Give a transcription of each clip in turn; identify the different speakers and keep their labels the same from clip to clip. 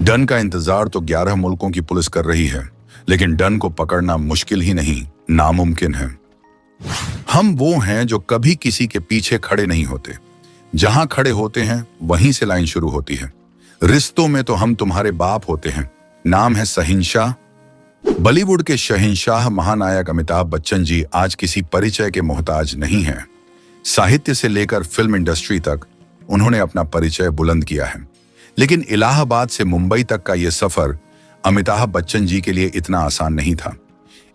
Speaker 1: Done का इंतजार तो 11 मुल्कों की पुलिस कर रही है, लेकिन डन को पकड़ना मुश्किल ही नहीं, नामुमकिन है। हम वो हैं जो कभी किसी के पीछे खड़े नहीं होते। जहां खड़े होते हैं वहीं से लाइन शुरू होती है। रिश्तों में तो हम तुम्हारे बाप होते हैं। नाम है शहंशाह। बॉलीवुड के शहंशाह महानायक अमिताभ बच्चन जी आज किसी परिचय के मोहताज नहीं हैं। साहित्य से लेकर फिल्म इंडस्ट्री तक उन्होंने अपना परिचय बुलंद किया है। लेकिन इलाहाबाद से मुंबई तक का यह सफर अमिताभ बच्चन जी के लिए इतना आसान नहीं था।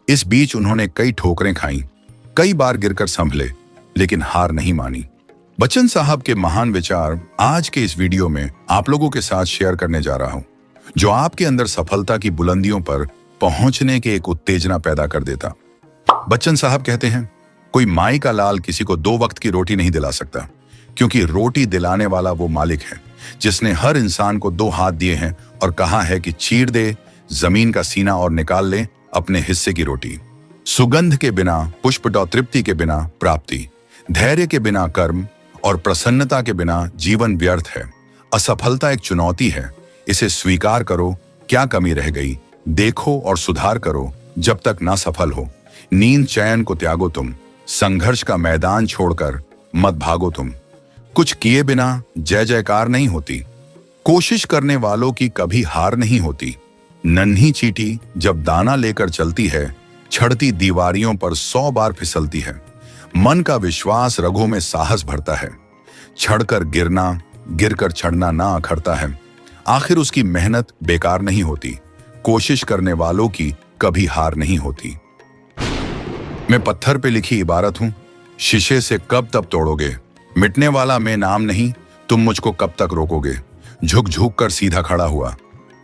Speaker 1: इस बीच उन्होंने कई ठोकरें खाई, कई बार गिरकर संभले, लेकिन हार नहीं मानी। बच्चन साहब के महान विचार आज के इस वीडियो में आप लोगों के साथ शेयर करने जा रहा हूं, जो आपके अंदर सफलता की बुलंदियों पर पहुंचने के एक उत्तेजना पैदा कर देता। बच्चन साहब कहते हैं, कोई माई का लाल किसी को 2 वक्त की रोटी नहीं दिला सकता, क्योंकि रोटी दिलाने वाला वो मालिक है जिसने हर इंसान को 2 हाथ दिए हैं और कहा है कि चीर दे जमीन का सीना और निकाल ले अपने हिस्से की रोटी। सुगंध के बिना पुष्प और तृप्ति के बिना प्राप्ति, धैर्य के बिना कर्म और प्रसन्नता के बिना जीवन व्यर्थ है। असफलता एक चुनौती है, इसे स्वीकार करो। क्या कमी रह गई देखो और सुधार करो जब तक ना सफल हो। नींद चैन को त्यागो तुम, संघर्ष का मैदान छोड़कर मत भागो तुम। कुछ किए बिना जय जयकार नहीं होती। कोशिश करने वालों की कभी हार नहीं होती। नन्ही चींटी जब दाना लेकर चलती है, छड़ती दीवारियों पर 100 बार फिसलती है। मन का विश्वास रगों में साहस भरता है। छड़कर गिरना, गिरकर चढ़ना ना अखरता है। आखिर उसकी मेहनत बेकार नहीं होती। कोशिश करने वालों की कभी हार नहीं होती। मैं पत्थर पे लिखी इबारत हूं, शीशे से कब तब तोड़ोगे। मिटने वाला मैं नाम नहीं, तुम मुझको कब तक रोकोगे। झुक झुक कर सीधा खड़ा हुआ,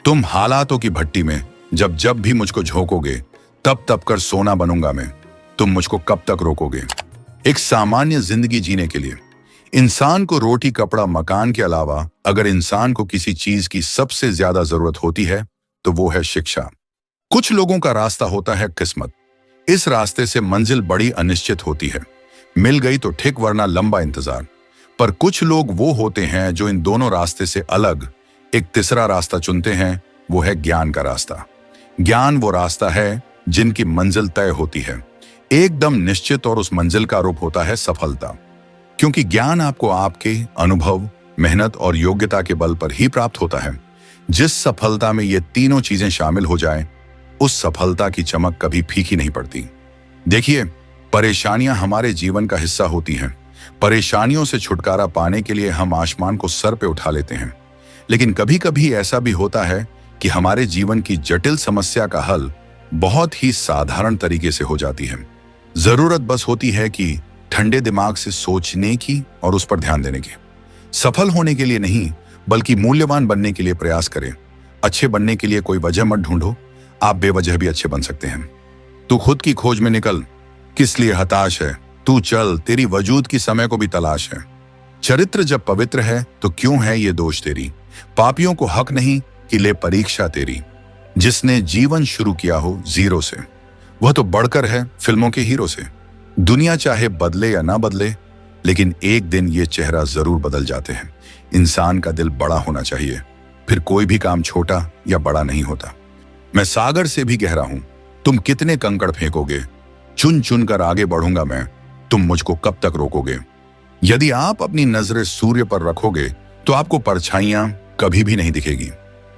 Speaker 1: तुम हालातों की भट्टी में जब जब भी मुझको झोंकोगे, तब तब कर सोना बनूंगा मैं, तुम मुझको कब तक रोकोगे। एक सामान्य जिंदगी जीने के लिए इंसान को रोटी कपड़ा मकान के अलावा अगर इंसान को किसी चीज की सबसे ज्यादा जरूरत होती है तो वो है शिक्षा। कुछ लोगों का रास्ता होता है किस्मत। इस रास्ते से मंजिल बड़ी अनिश्चित होती है, मिल गई तो ठीक वरना लंबा इंतजार। पर कुछ लोग वो होते हैं जो इन दोनों रास्ते से अलग एक तीसरा रास्ता चुनते हैं, वो है ज्ञान का रास्ता। ज्ञान वो रास्ता है जिनकी मंजिल तय होती है, एकदम निश्चित, और उस मंजिल का रूप होता है सफलता। क्योंकि ज्ञान आपको आपके अनुभव, मेहनत और योग्यता के बल पर ही प्राप्त होता है। जिस सफलता में ये तीनों चीजें शामिल हो जाएं, उस सफलता की चमक कभी फीकी नहीं पड़ती। देखिए, परेशानियां हमारे जीवन का हिस्सा होती हैं। परेशानियों से छुटकारा पाने के लिए हम आसमान को सर पे उठा लेते हैं, लेकिन कभी कभी ऐसा भी होता है कि हमारे जीवन की जटिल समस्या का हल बहुत ही साधारण तरीके से हो जाती है। जरूरत बस होती है कि ठंडे दिमाग से सोचने की और उस पर ध्यान देने की। सफल होने के लिए नहीं, बल्कि मूल्यवान बनने के लिए प्रयास करें। अच्छे बनने के लिए कोई वजह मत ढूंढो, आप बेवजह भी अच्छे बन सकते हैं। तू खुद की खोज में निकल, किस लिए हताश है। तू चल, तेरी वजूद की समय को भी तलाश है। चरित्र जब पवित्र है तो क्यों है ये दोष तेरी। पापियों को हक नहीं कि ले परीक्षा तेरी। जिसने जीवन शुरू किया हो जीरो से, वह तो बढ़कर है फिल्मों के हीरो से। दुनिया चाहे बदले या ना बदले, लेकिन एक दिन ये चेहरा जरूर बदल जाते हैं। इंसान का दिल बड़ा होना चाहिए, फिर कोई भी काम छोटा या बड़ा नहीं होता। मैं सागर से भी गहरा हूं, तुम कितने कंकड़ फेंकोगे। चुन चुन कर आगे बढ़ूंगा मैं, तुम मुझको कब तक रोकोगे। यदि आप अपनी नजरें सूर्य पर रखोगे तो आपको परछाइयां कभी भी नहीं दिखेगी।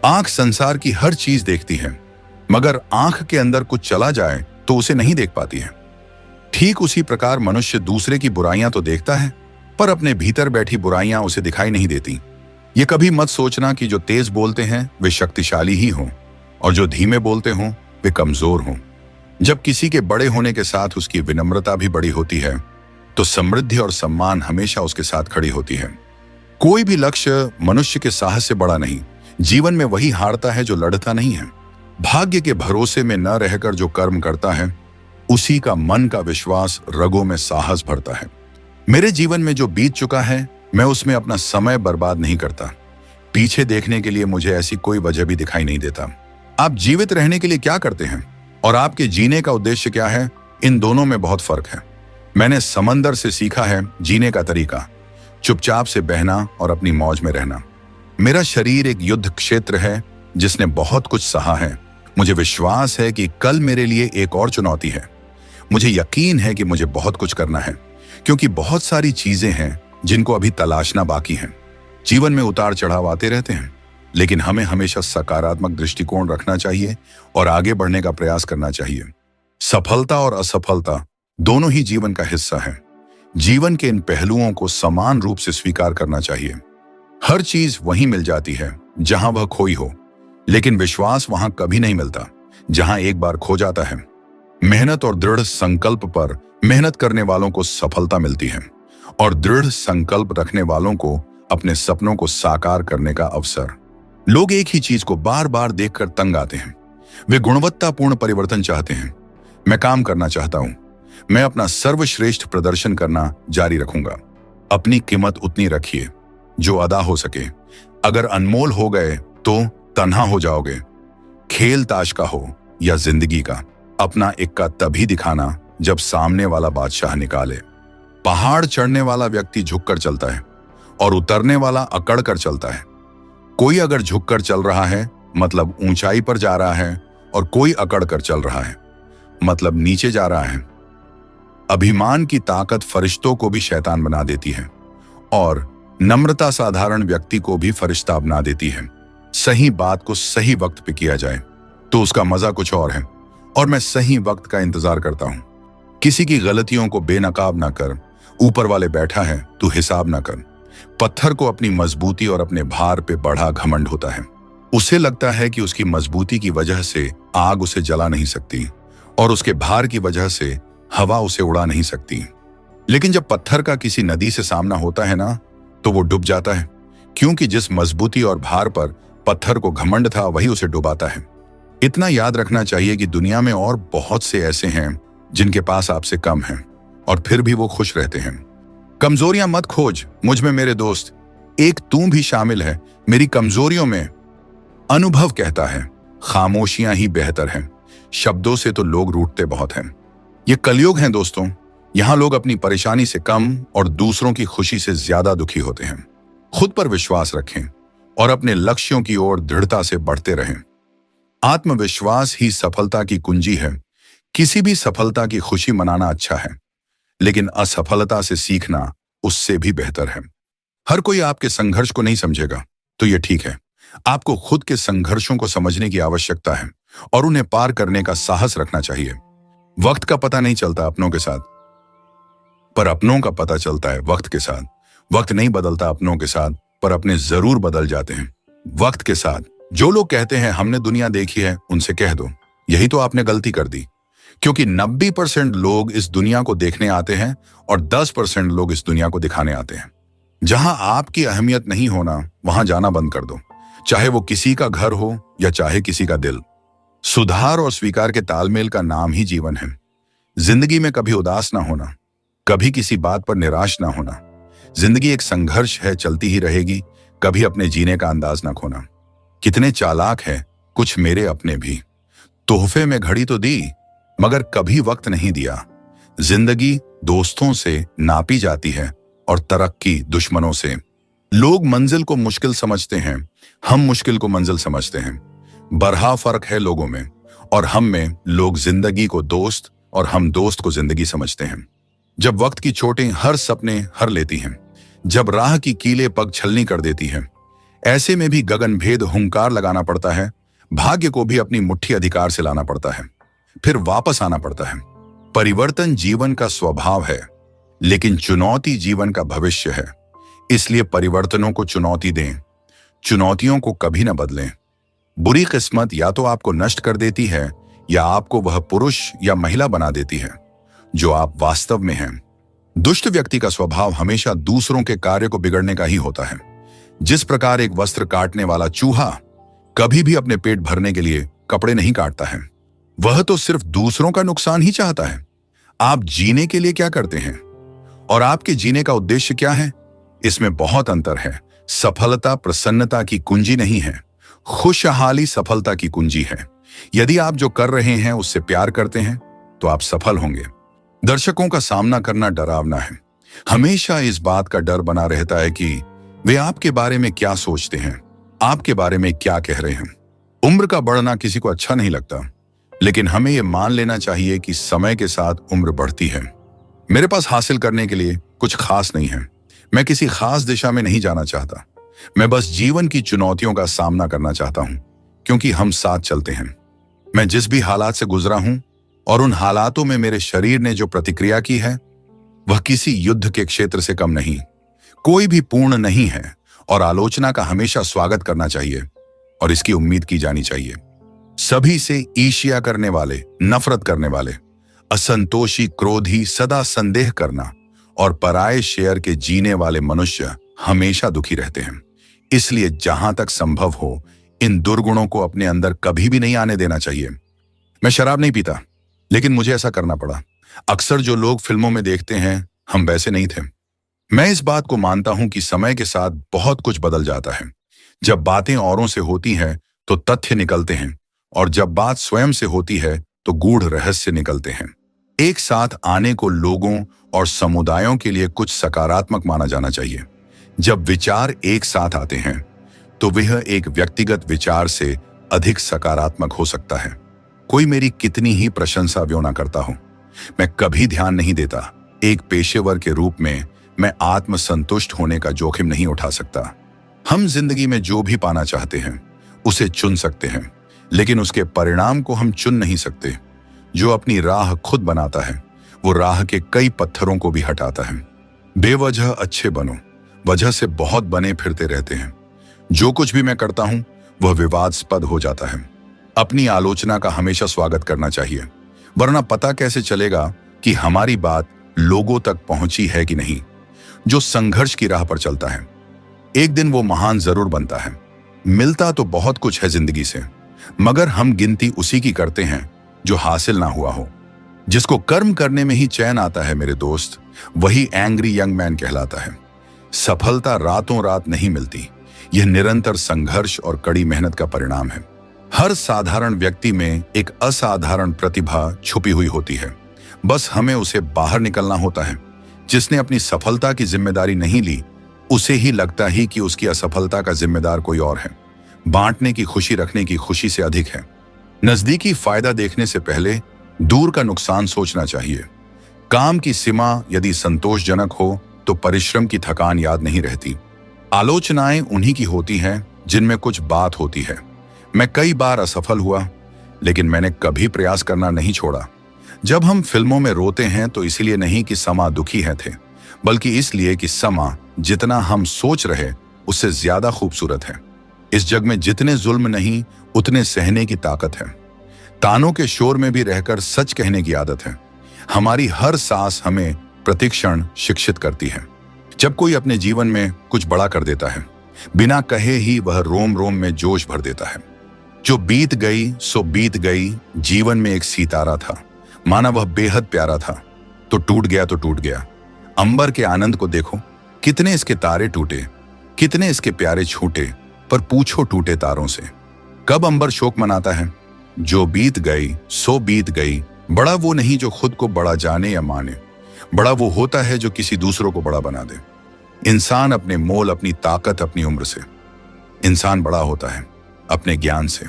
Speaker 1: आंख संसार की हर चीज देखती है, मगर आंख के अंदर कुछ चला जाए तो उसे नहीं देख पाती है। ठीक उसी प्रकार मनुष्य दूसरे की बुराइयां तो देखता है, पर अपने भीतर बैठी बुराइयां उसे दिखाई नहीं देती। ये कभी मत सोचना कि जो तेज बोलते हैं वे शक्तिशाली ही हों और जो धीमे बोलते हों वे कमजोर हों। जब किसी के बड़े होने के साथ उसकी विनम्रता भी बड़ी होती है, तो समृद्धि और सम्मान हमेशा उसके साथ खड़ी होती है। कोई भी लक्ष्य मनुष्य के साहस से बड़ा नहीं। जीवन में वही हारता है जो लड़ता नहीं है। भाग्य के भरोसे में न रहकर जो कर्म करता है, उसी का मन का विश्वास रगों में साहस भरता है। मेरे जीवन में जो बीत चुका है, मैं उसमें अपना समय बर्बाद नहीं करता। पीछे देखने के लिए मुझे ऐसी कोई वजह भी दिखाई नहीं देता। आप जीवित रहने के लिए क्या करते हैं और आपके जीने का उद्देश्य क्या है, इन दोनों में बहुत फर्क है। मैंने समंदर से सीखा है जीने का तरीका, चुपचाप से बहना और अपनी मौज में रहना। मेरा शरीर एक युद्ध क्षेत्र है, जिसने बहुत कुछ सहा है। मुझे विश्वास है कि कल मेरे लिए एक और चुनौती है। मुझे यकीन है कि मुझे बहुत कुछ करना है, क्योंकि बहुत सारी चीजें हैं जिनको अभी तलाशना बाकी है। जीवन में उतार चढ़ाव आते रहते हैं, लेकिन हमें हमेशा सकारात्मक दृष्टिकोण रखना चाहिए और आगे बढ़ने का प्रयास करना चाहिए। सफलता और असफलता दोनों ही जीवन का हिस्सा है। जीवन के इन पहलुओं को समान रूप से स्वीकार करना चाहिए। हर चीज वहीं मिल जाती है जहां वह खोई हो, लेकिन विश्वास वहां कभी नहीं मिलता जहां एक बार खो जाता है। मेहनत और दृढ़ संकल्प पर मेहनत करने वालों को सफलता मिलती है, और दृढ़ संकल्प रखने वालों को अपने सपनों को साकार करने का अवसर। लोग एक ही चीज को बार बार देखकर तंग आते हैं। वे गुणवत्तापूर्ण परिवर्तन चाहते हैं। मैं काम करना चाहता हूं। मैं अपना सर्वश्रेष्ठ प्रदर्शन करना जारी रखूंगा। अपनी कीमत उतनी रखिए जो अदा हो सके। अगर अनमोल हो गए तो तन्हा हो जाओगे। खेल ताश का हो या जिंदगी का, अपना इक्का तभी दिखाना जब सामने वाला बादशाह निकाले। पहाड़ चढ़ने वाला व्यक्ति झुककर चलता है और उतरने वाला अकड़ कर चलता है। कोई अगर झुककर चल रहा है मतलब ऊंचाई पर जा रहा है, और कोई अकड़ कर चल रहा है मतलब नीचे जा रहा है। अभिमान की ताकत फरिश्तों को भी शैतान बना देती है, और नम्रता साधारण व्यक्ति को भी फरिश्ता बना देती है। सही बात को सही वक्त पे किया जाए तो उसका मजा कुछ और है, और मैं सही वक्त का इंतजार करता हूं। किसी की गलतियों को बेनकाब ना कर। ऊपर वाले बैठा है तू हिसाब ना कर। पत्थर को अपनी मजबूती और अपने भार पे बड़ा घमंड होता है। उसे लगता है कि उसकी मजबूती की वजह से आग उसे जला नहीं सकती, और उसके भार की वजह से हवा उसे उड़ा नहीं सकती। लेकिन जब पत्थर का किसी नदी से सामना होता है ना, तो वो डूब जाता है, क्योंकि जिस मजबूती और भार पर पत्थर को घमंड था वही उसे डुबाता है। इतना याद रखना चाहिए कि दुनिया में और बहुत से ऐसे हैं जिनके पास आपसे कम हैं, और फिर भी वो खुश रहते हैं। कमजोरियां मत खोज मुझ में मेरे दोस्त, एक तू भी शामिल है मेरी कमजोरियों में। अनुभव कहता है खामोशियां ही बेहतर हैं, शब्दों से तो लोग रूठते बहुत हैं। ये कलयुग है दोस्तों, यहां लोग अपनी परेशानी से कम और दूसरों की खुशी से ज्यादा दुखी होते हैं। खुद पर विश्वास रखें और अपने लक्ष्यों की ओर दृढ़ता से बढ़ते रहें। आत्मविश्वास ही सफलता की कुंजी है। किसी भी सफलता की खुशी मनाना अच्छा है, लेकिन असफलता से सीखना उससे भी बेहतर है। हर कोई आपके संघर्ष को नहीं समझेगा, तो यह ठीक है। आपको खुद के संघर्षों को समझने की आवश्यकता है और उन्हें पार करने का साहस रखना चाहिए। वक्त का पता नहीं चलता अपनों के साथ, पर अपनों का पता चलता है वक्त के साथ। वक्त नहीं बदलता अपनों के साथ, पर अपने जरूर बदल जाते हैं वक्त के साथ। जो लोग कहते हैं हमने दुनिया देखी है, उनसे कह दो यही तो आपने गलती कर दी, क्योंकि 90% लोग इस दुनिया को देखने आते हैं और 10% लोग इस दुनिया को दिखाने आते हैं। जहां आपकी अहमियत नहीं होना, वहां जाना बंद कर दो, चाहे वो किसी का घर हो या चाहे किसी का दिल। सुधार और स्वीकार के तालमेल का नाम ही जीवन है। जिंदगी में कभी उदास ना होना, कभी किसी बात पर निराश ना होना। जिंदगी एक संघर्ष है, चलती ही रहेगी। कभी अपने जीने का अंदाज ना खोना। कितने चालाक है कुछ मेरे अपने भी, तोहफे में घड़ी तो दी मगर कभी वक्त नहीं दिया। जिंदगी दोस्तों से नापी जाती है और तरक्की दुश्मनों से। लोग मंजिल को मुश्किल समझते हैं, हम मुश्किल को मंजिल समझते हैं। बरहा फर्क है लोगों में और हम में। लोग जिंदगी को दोस्त और हम दोस्त को जिंदगी समझते हैं। जब वक्त की चोटें हर सपने हर लेती हैं, जब राह की कीले पग छलनी कर देती हैं, ऐसे में भी गगनभेद हुंकार लगाना पड़ता है। भाग्य को भी अपनी मुट्ठी अधिकार से लाना पड़ता है, फिर वापस आना पड़ता है। परिवर्तन जीवन का स्वभाव है, लेकिन चुनौती जीवन का भविष्य है। इसलिए परिवर्तनों को चुनौती दें, चुनौतियों को कभी न बदलें। बुरी किस्मत या तो आपको नष्ट कर देती है या आपको वह पुरुष या महिला बना देती है जो आप वास्तव में हैं। दुष्ट व्यक्ति का स्वभाव हमेशा दूसरों के कार्य को बिगड़ने का ही होता है। जिस प्रकार एक वस्त्र काटने वाला चूहा कभी भी अपने पेट भरने के लिए कपड़े नहीं काटता है, वह तो सिर्फ दूसरों का नुकसान ही चाहता है। आप जीने के लिए क्या करते हैं और आपके जीने का उद्देश्य क्या है, इसमें बहुत अंतर है। सफलता प्रसन्नता की कुंजी नहीं है, खुशहाली सफलता की कुंजी है। यदि आप जो कर रहे हैं उससे प्यार करते हैं तो आप सफल होंगे। दर्शकों का सामना करना डरावना है। हमेशा इस बात का डर बना रहता है कि वे आपके बारे में क्या सोचते हैं, आपके बारे में क्या कह रहे हैं। उम्र का बढ़ना किसी को अच्छा नहीं लगता, लेकिन हमें यह मान लेना चाहिए कि समय के साथ उम्र बढ़ती है। मेरे पास हासिल करने के लिए कुछ खास नहीं है। मैं किसी खास दिशा में नहीं जाना चाहता। मैं बस जीवन की चुनौतियों का सामना करना चाहता हूं, क्योंकि हम साथ चलते हैं। मैं जिस भी हालात से गुजरा हूं और उन हालातों में मेरे शरीर ने जो प्रतिक्रिया की है, वह किसी युद्ध के क्षेत्र से कम नहीं। कोई भी पूर्ण नहीं है और आलोचना का हमेशा स्वागत करना चाहिए और इसकी उम्मीद की जानी चाहिए। सभी से ईर्ष्या करने वाले, नफरत करने वाले, असंतोषी, क्रोधी, सदा संदेह करना और पराये शेयर के जीने वाले मनुष्य हमेशा दुखी रहते हैं। इसलिए जहां तक संभव हो, इन दुर्गुणों को अपने अंदर कभी भी नहीं आने देना चाहिए। मैं शराब नहीं पीता, लेकिन मुझे ऐसा करना पड़ा। अक्सर जो लोग फिल्मों में देखते हैं, हम वैसे नहीं थे। मैं इस बात को मानता हूं कि समय के साथ बहुत कुछ बदल जाता है। जब बातें औरों से होती हैं तो तथ्य निकलते हैं, और जब बात स्वयं से होती है तो गूढ़ रहस्य निकलते हैं। एक साथ आने को लोगों और समुदायों के लिए कुछ सकारात्मक माना जाना चाहिए। जब विचार एक साथ आते हैं तो वह एक व्यक्तिगत विचार से अधिक सकारात्मक हो सकता है। कोई मेरी कितनी ही प्रशंसा क्यों ना करता हो, मैं कभी ध्यान नहीं देता। एक पेशेवर के रूप में मैं आत्मसंतुष्ट होने का जोखिम नहीं उठा सकता। हम जिंदगी में जो भी पाना चाहते हैं उसे चुन सकते हैं, लेकिन उसके परिणाम को हम चुन नहीं सकते। जो अपनी राह खुद बनाता है, वो राह के कई पत्थरों को भी हटाता है। बेवजह अच्छे बनो, वजह से बहुत बने फिरते रहते हैं। जो कुछ भी मैं करता हूं वह विवादास्पद हो जाता है। अपनी आलोचना का हमेशा स्वागत करना चाहिए, वरना पता कैसे चलेगा कि हमारी बात लोगों तक पहुंची है कि नहीं। जो संघर्ष की राह पर चलता है, एक दिन वो महान जरूर बनता है। मिलता तो बहुत कुछ है जिंदगी से, मगर हम गिनती उसी की करते हैं जो हासिल ना हुआ हो। जिसको कर्म करने में ही चैन आता है मेरे दोस्त, वही एंग्री यंग मैन कहलाता है। सफलता रातों रात नहीं मिलती, यह निरंतर संघर्ष और कड़ी मेहनत का परिणाम है। हर साधारण व्यक्ति में एक असाधारण प्रतिभा छुपी हुई होती है, बस हमें उसे बाहर निकलना होता है। जिसने अपनी सफलता की जिम्मेदारी नहीं ली, उसे ही लगता ही कि उसकी असफलता का जिम्मेदार कोई और है। बांटने की खुशी रखने की खुशी से अधिक है। नजदीकी फायदा देखने से पहले दूर का नुकसान सोचना चाहिए। काम की सीमा यदि संतोषजनक हो तो परिश्रम की थकान याद नहीं रहती। आलोचनाएं उन्हीं की होती हैं जिनमें कुछ बात होती है। मैं कई बार असफल हुआ, लेकिन मैंने कभी प्रयास करना नहीं छोड़ा। जब हम फिल्मों में रोते हैं तो इसलिए नहीं कि समा दुखी है थे, बल्कि इसलिए कि समा जितना हम सोच रहे उससे ज्यादा खूबसूरत है। इस जग में जितने जुल्म नहीं, उतने सहने की ताकत है। तानों के शोर में भी रहकर सच कहने की आदत है। हमारी हर सांस हमें प्रतिक्षण शिक्षित करती है। जब कोई अपने जीवन में कुछ बड़ा कर देता है, बिना कहे ही वह रोम रोम में जोश भर देता है। जो बीत गई सो बीत गई। जीवन में एक सितारा था, माना वह बेहद प्यारा था, तो टूट गया तो टूट गया। अंबर के आनंद को देखो, कितने इसके तारे टूटे, कितने इसके प्यारे छूटे, पर पूछो टूटे तारों से कब अंबर शोक मनाता है। जो बीत गई सो बीत गई। बड़ा वो नहीं जो खुद को बड़ा जाने या माने, बड़ा वो होता है जो किसी दूसरों को बड़ा बना दे। इंसान अपने मोल, अपनी ताकत, अपनी उम्र से। इंसान बड़ा होता है अपने ज्ञान से।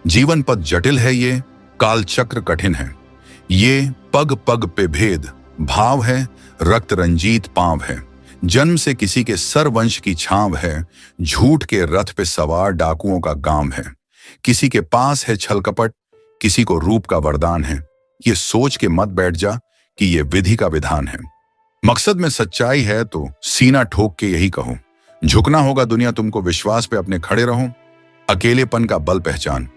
Speaker 1: जीवन पथ जटिल है, ये कालचक्र कठिन है। ये पग पग पे भेद भाव है, रक्त रंजीत पांव है। जन्म से किसी के सरवंश की छांव है, झूठ के रथ पे सवार डाकुओं का गांव है। किसी के पास है छल कपट, किसी को रूप का वरदान है। ये सोच के मत बैठ जा कि ये विधि का विधान है। मकसद में सच्चाई है तो सीना ठोक के यही कहो। झुकना होगा दुनिया तुमको, विश्वास पे अपने खड़े रहो। अकेलेपन का बल पहचान।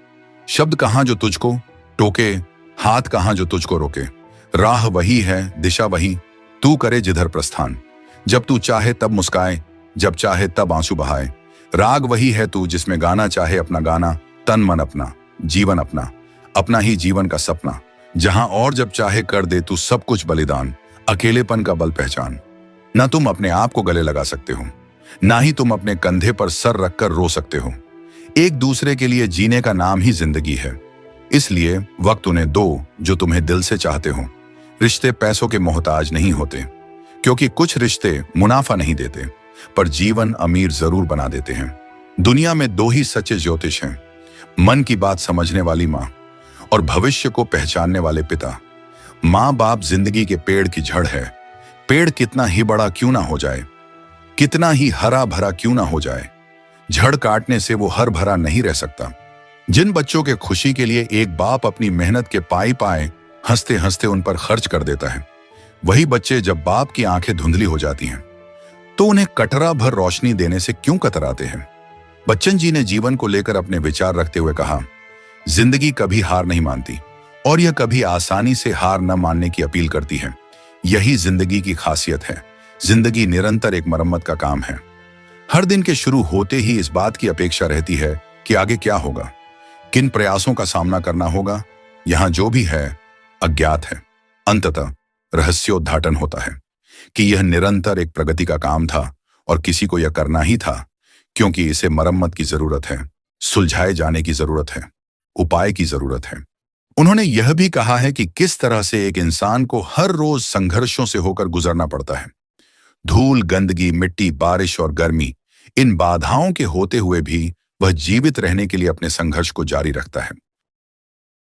Speaker 1: शब्द कहां जो तुझको टोके, हाथ कहां जो तुझको रोके। राह वही है, दिशा वही, तू करे जिधर प्रस्थान। जब तू चाहे तब मुस्काए, जब चाहे तब आंसू बहाए। राग वही है तू जिसमें गाना चाहे अपना गाना। तन मन अपना, जीवन अपना, अपना ही जीवन का सपना। जहां और जब चाहे कर दे तू सब कुछ बलिदान। अकेलेपन का बल पहचान। ना तुम अपने आप को गले लगा सकते हो, ना ही तुम अपने कंधे पर सर रखकर रो सकते हो। एक दूसरे के लिए जीने का नाम ही जिंदगी है। इसलिए वक्त उन्हें दो जो तुम्हें दिल से चाहते हो। रिश्ते पैसों के मोहताज नहीं होते, क्योंकि कुछ रिश्ते मुनाफा नहीं देते, पर जीवन अमीर जरूर बना देते हैं। दुनिया में दो ही सच्चे ज्योतिष हैं, मन की बात समझने वाली माँ और भविष्य को पहचानने वाले पिता। माँ बाप जिंदगी के पेड़ की जड़ है। पेड़ कितना ही बड़ा क्यों ना हो जाए, कितना ही हरा भरा क्यों ना हो जाए, जड़ काटने से वो हर भरा नहीं रह सकता। जिन बच्चों के खुशी के लिए एक बाप अपनी मेहनत के पाए हंसते हंसते उन पर खर्च कर देता है, वही बच्चे जब बाप की आंखें धुंधली हो जाती हैं तो उन्हें कटरा भर रोशनी देने से क्यों कतराते हैं। बच्चन जी ने जीवन को लेकर अपने विचार रखते हुए कहा, जिंदगी कभी हार नहीं मानती और यह कभी आसानी से हार न मानने की अपील करती है। यही जिंदगी की खासियत है। जिंदगी निरंतर एक मरम्मत का काम है। हर दिन के शुरू होते ही इस बात की अपेक्षा रहती है कि आगे क्या होगा, किन प्रयासों का सामना करना होगा। यहां जो भी है अज्ञात है। अंततः रहस्योद्घाटन होता है कि यह निरंतर एक प्रगति का काम था और किसी को यह करना ही था, क्योंकि इसे मरम्मत की जरूरत है, सुलझाए जाने की जरूरत है, उपाय की जरूरत है। उन्होंने यह भी कहा है कि किस तरह से एक इंसान को हर रोज संघर्षों से होकर गुजरना पड़ता है। धूल, गंदगी, मिट्टी, बारिश और गर्मी, इन बाधाओं के होते हुए भी वह जीवित रहने के लिए अपने संघर्ष को जारी रखता है।